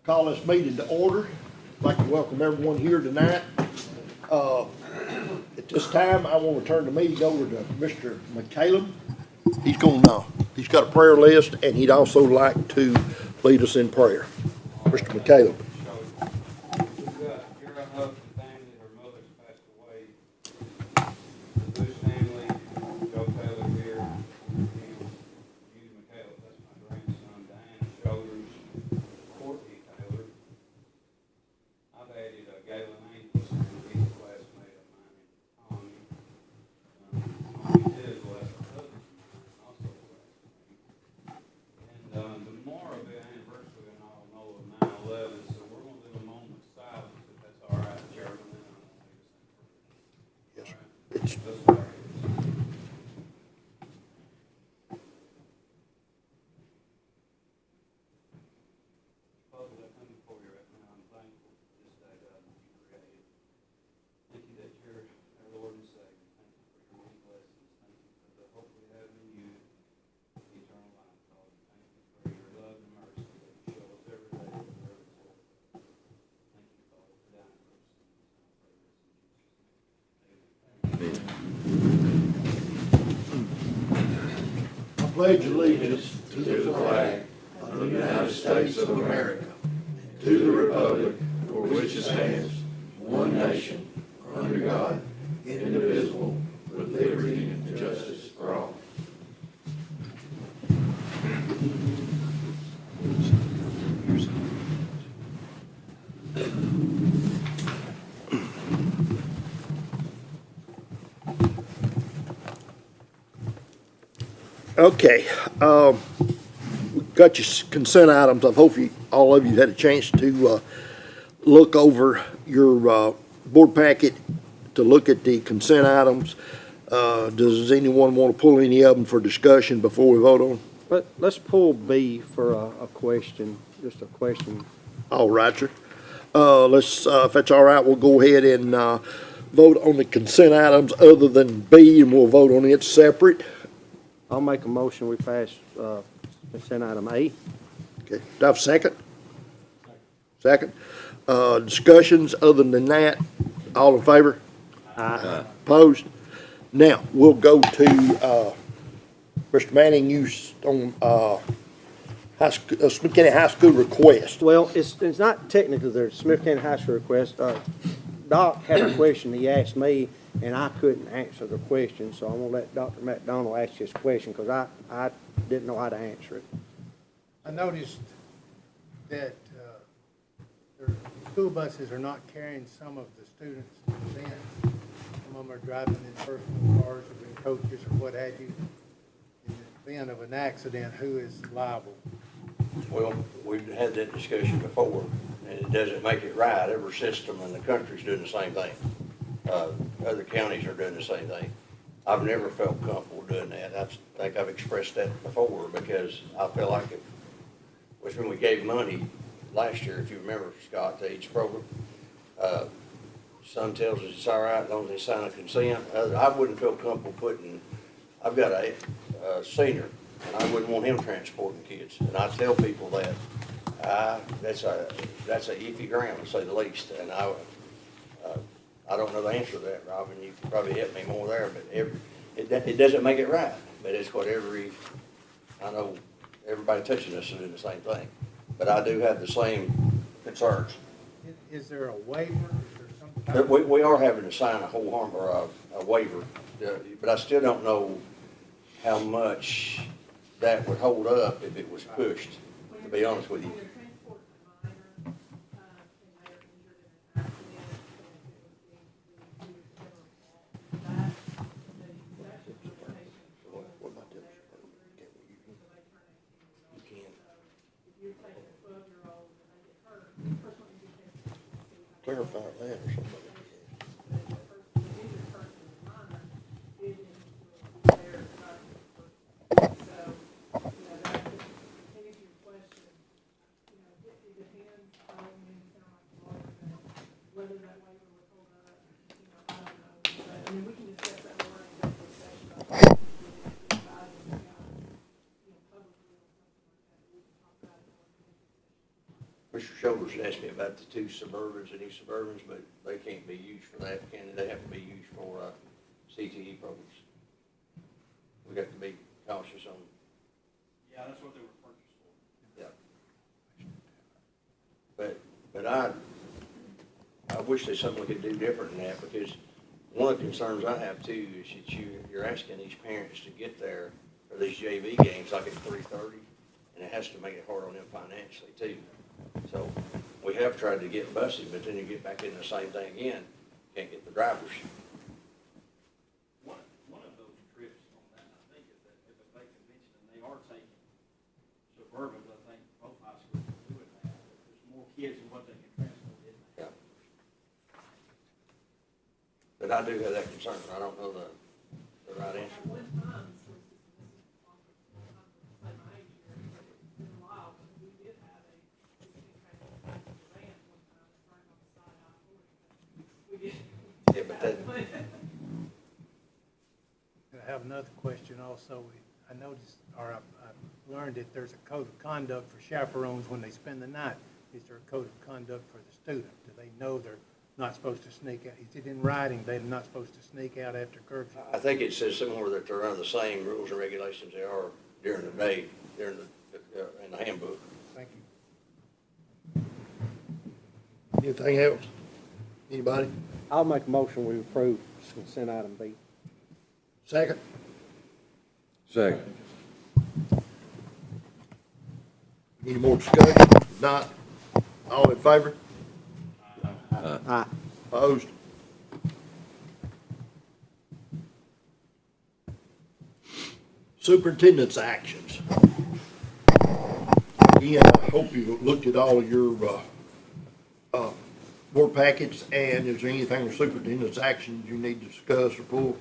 Call this meeting to order. I'd like to welcome everyone here tonight. At this time, I want to turn the meeting over to Mr. McCallum. He's got a prayer list, and he'd also like to lead us in prayer. Mr. McCallum. Here I have the family, her mother's passed away. The Bush family, Joe Taylor here, and Judy McHale, that's my grandson, Diane Shoulders, Courtney Taylor. I've added Galen Ankles, he's a classmate of mine, Tommy. Tommy Tizzle, that's her husband, also a classmate. And tomorrow will be an anniversary, and I'll know of 9/11, so we're gonna do a moment's silence, if that's all right, Chairman, then I'm gonna lead us in prayer. Yes, sir. Let's start. Father, I come before you right now, I'm thankful for this day, God, that you created. Thank you that you're our Lord and Savior. Thank you for your many blessings. Thank you for the hope we have in you, eternal life, Father. Thank you for your love and mercy that you show us every day and every step. Thank you, Father, for dying for us sins. I pray this in Jesus' name. Amen. I pledge allegiance To the flag of the United States of America, to the republic for which it stands, one nation, under God, indivisible, with liberty and justice for all. Okay, we've got your consent items. I hope all of you had a chance to look over your board packet to look at the consent items. Does anyone want to pull any of them for discussion before we vote on them? Let's pull B for a question, just a question. All right, sir. If that's all right, we'll go ahead and vote on the consent items other than B, and we'll vote on it separate. I'll make a motion, we pass consent item A. Okay, do I have a second? Second. Discussions other than that, all in favor? Aye. Opposed? Now, we'll go to, Mr. Manning, you on, Smith County High School request. Well, it's not technically the Smith County High School request. Doc had a question he asked me, and I couldn't answer the question, so I'm gonna let Dr. McDonald ask his question, because I didn't know how to answer it. I noticed that their school buses are not carrying some of the students' events. Some of them are driving in personal cars or in coaches or what have you. In the event of an accident, who is liable? Well, we've had that discussion before, and it doesn't make it right. Every system in the country's doing the same thing. Other counties are doing the same thing. I've never felt comfortable doing that. I think I've expressed that before, because I feel like it was when we gave money last year, if you remember, Scott, to each program. Some tells us it's all right as long as they sign a consent. I wouldn't feel comfortable I've got a senior, and I wouldn't want him transporting kids. And I tell people that that's a iffy ground, to say the least. And I don't know the answer to that, Robin. You could probably help me more there, but it doesn't make it right. But it's what I know everybody touching us is doing the same thing. But I do have the same concerns. Is there a waiver? Is there some kind of? We are having to sign a waiver, but I still don't know how much that would hold up if it was pushed, to be honest with you. Clarify that or something. Whether that waiver was hold up, I don't know, but, I mean, we can discuss that more in executive session. I think we can advise them, publicly on something like that, we can talk about it more in executive session. Mr. Shoulders asked me about the two Suburbans and East Suburbans, but they can't be used for that, can they? They have to be used for, CTE programs. We got to be cautious on, Yeah, that's what they were purchased for. yeah. But I wish there's something we could do different than that, because one of the concerns I have too is that you're asking these parents to get there for these JV games like at 3:30, and it has to make it hard on them financially too. So we have tried to get buses, but then you get back in the same thing again, can't get the drivers. One of those trips on that, I think, is that if they convention and they are taking Suburbans, I think both high schools are doing that. There's more kids than what they can transport in there. Yeah. But I do have that concern, I don't know the right At answer. one time, the school system, this is on the same age here, but it's been a while, but we did have a, we did have a van one time that burned on the side of I-40. We did. Yeah, but that- I have another question also. I noticed, or I learned that there's a code of conduct for chaperones when they spend the night. Is there a code of conduct for the student? Do they know they're not supposed to sneak out? Is it in writing they're not supposed to sneak out after curfew? I think it says somewhere that they're under the same rules and regulations they are during the day, during in the handbook. Thank you. Anything else? Anybody? I'll make a motion, we approve consent item B. Second? Second. Any more discussion? If not, all in favor? Aye. Opposed? Superintendent's actions. Again, I hope you looked at all of your, board packets, and is there anything with superintendent's actions you need to discuss or pull?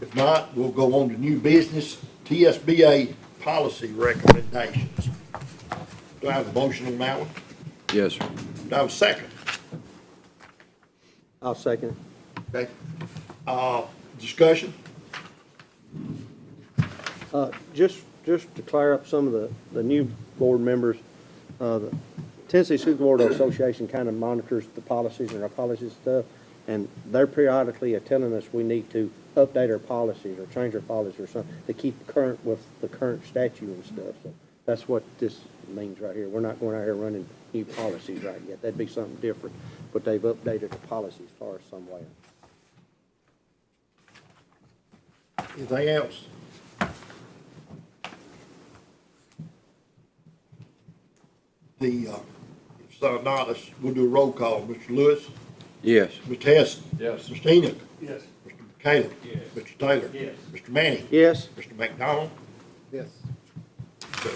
If not, we'll go on to new business, TSBA policy recommendations. Do I have a motion on that one? Yes, sir. Do I have a second? I'll second it. Okay. Discussion? Just to clear up some of the new board members, the Tennessee School Board Association kind of monitors the policies and our policy stuff, and they're periodically telling us we need to update our policies or change our policies or something to keep current with the current statute and stuff. So that's what this means right here. We're not going out here running new policies right yet. That'd be something different, but they've updated the policy as far as some way. Anything else? If not, we'll do a roll call. Mr. Lewis? Yes. Mr. Hess? Yes. Mr. Enoch? Yes. Mr. McCallum? Yes. Mr. Taylor? Yes. Mr. Manning? Yes. Mr. McDonald? Yes. So,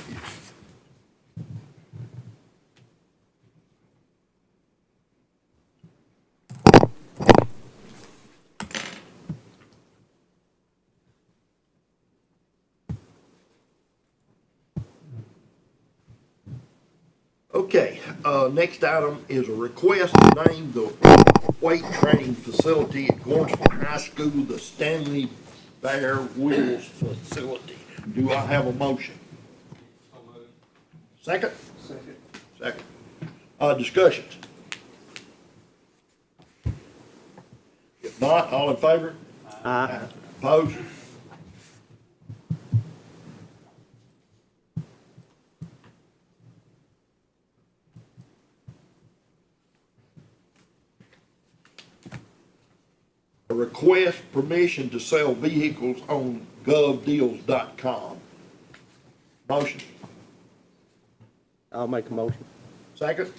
Okay, next item is a request to name the weight training facility at Gornsville High School, the Stanley Bear Wheels Facility. Do I have a motion? So moved. Second? Second. Discussions? If not, all in favor? Aye. Opposed? A request permission to sell vehicles on govdeals.com. Motion? I'll make a motion. Second?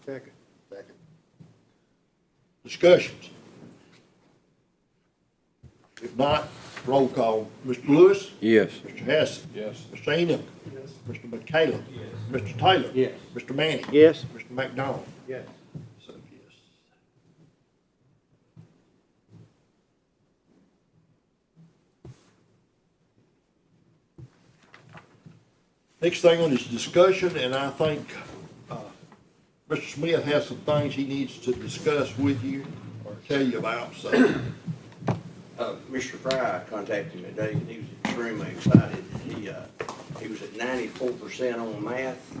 Second. Second. Discussions? If not, roll call. Mr. Lewis? Yes. Mr. Hess? Yes. Mr. Enoch? Yes. Mr. McCallum? Yes. Mr. Taylor? Yes. Mr. Manning? Yes. Mr. McDonald? Yes. So, yes. Next thing on is discussion, and I think, Mr. Smith has some things he needs to discuss with you or tell you about, so. Mr. Fry contacted me today, and he was extremely excited. He was at 94% on math,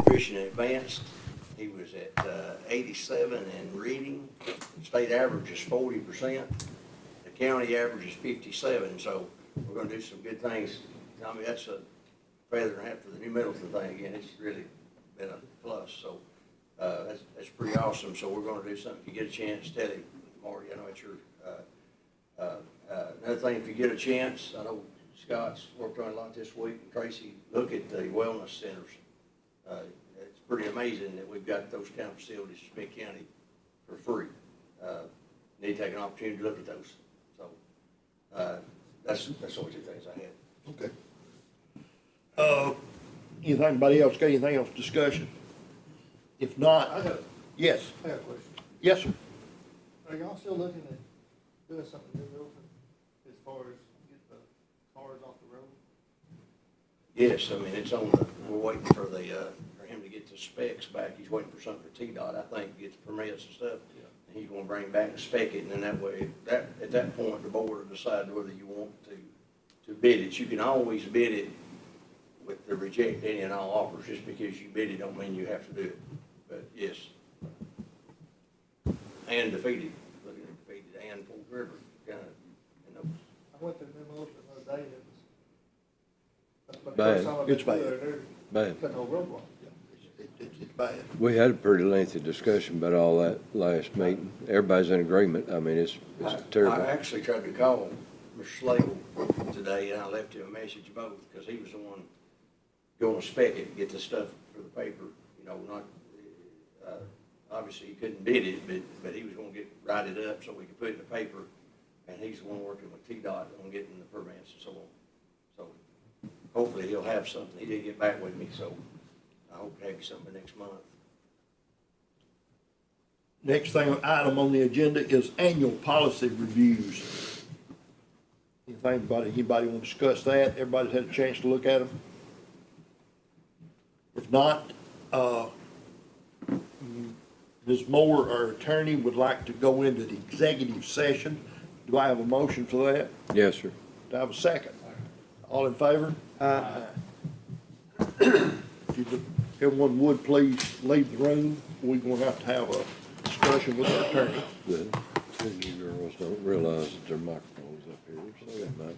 proficient and advanced. He was at 87 in reading. State average is 40%. The county average is 57, so we're gonna do some good things. Tommy, that's a feather and a half for the New Middleton thing again. It's really been a plus, so, that's pretty awesome. So we're gonna do something. If you get a chance, tell him, Marty, I know it's your, another thing, if you get a chance, I know Scott's worked on it a lot this week, and Tracy, look at the wellness centers. It's pretty amazing that we've got those kind of facilities in Smith County for free. Need to take an opportunity to look at those. So, that's only two things I had. Okay. Anybody else got anything else discussion? If not, yes, I have a question. yes, sir. Are y'all still looking at doing something new, Milton, as far as get the cars off the road? Yes, I mean, it's on the, we're waiting for him to get the specs back. He's waiting for something for T-Dot, I think, to get the permits and stuff. And he's gonna bring back and spec it, and then that way, at that point, the board will decide whether you want to bid it. You can always bid it with the reject any and all offers. Just because you bid it don't mean you have to do it. But yes. And defeated, looking at defeated and Fork River, kind of, you know. I went to New Milton the other day, and it was. that's the Bad. first time I've It's been bad. through there. Bad. Cut the whole roadblock. It's bad. We had a pretty lengthy discussion about all that last meeting. Everybody's in agreement. I mean, it's I terrible. actually tried to call Mr. Slagle today, and I left him a message both, because he was the one going to spec it, get the stuff for the paper, you know, not, obviously he couldn't bid it, but he was gonna write it up so we could put it in the paper, and he's the one working with T-Dot on getting the permits and so on. So hopefully he'll have something. He did get back with me, so I hope to have you something next month. Next item on the agenda is annual policy reviews. Anybody want to discuss that? Everybody's had a chance to look at them? If not, Ms. Moore, our attorney, would like to go into the executive session. Do I have a motion for that? Yes, sir. Do I have a second? All in favor? If everyone would please leave the room, we're gonna have to have a discussion with our attorney. The two of you girls don't realize that their microphone's up here, so they might